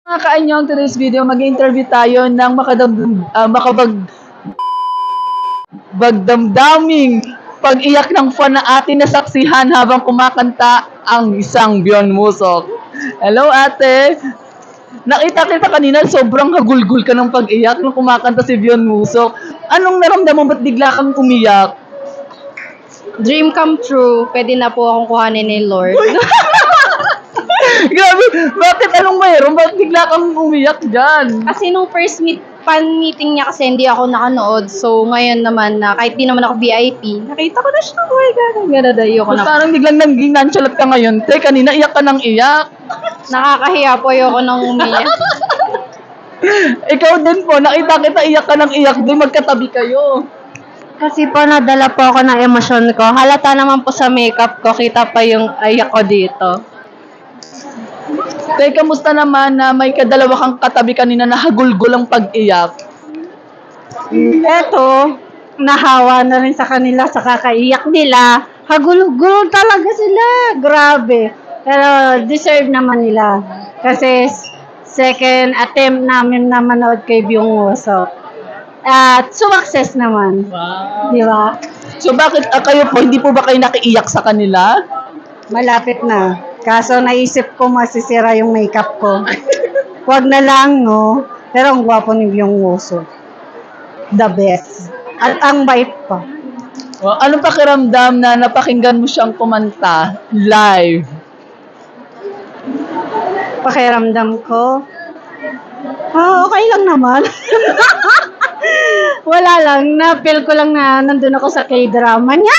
Mga kaanyong, today's video, mag-interview tayo ng makabagdamdaming pag-iyak ng fan na atin nasaksihan habang kumakanta ang isang Beyond Musok. Hello ate! Nakita kita kanina, sobrang hagulgul ka ng pag-iyak nung kumakanta si Beyond Musok. Anong naramdaman mo? Ba't bigla kang umiyak? Dream come true. Pwede na po akong kuhanin ni Lord. Grabe! Bakit anong mayroon? Bakit bigla kang umiyak dyan? Kasi nung first fan meeting niya kasi hindi ako nakanood. So ngayon naman na kahit di naman ako VIP, nakita ko na siya. Oh my God, ang ganda dayo ko Ba't na. parang biglang naging nonchalant ka ngayon? Te, kanina iyak ka ng iyak. Nakakahiya po ayoko nang umiyak. Ikaw din po, nakita kita iyak ka ng iyak din, magkatabi kayo. Kasi po nadala po ako ng emosyon ko. Halata naman po sa makeup ko. Kita pa yung ayak ko dito. Te, kamusta naman na may kadalawa kang katabi kanina na hagulgul ang pag-iyak? Eto, nahawa na rin sa kanila sa kakaiyak nila. Hagulugul talaga sila. Grabe. Pero deserve naman nila. Kasi second attempt namin na manood kay Byung Musok. At success naman. Wow. Di ba? So bakit kayo po, hindi po ba kayo nakiiyak sa kanila? Malapit na. Kaso naisip ko masisira yung makeup ko. Huwag na lang, no? Pero ang gwapo ni Byung Musok. The best. At ang bait pa. Anong pakiramdam na napakinggan mo siyang kumanta live? Pakiramdam ko, okay lang naman. Wala lang, na-feel ko lang na nandun ako sa K-drama niya.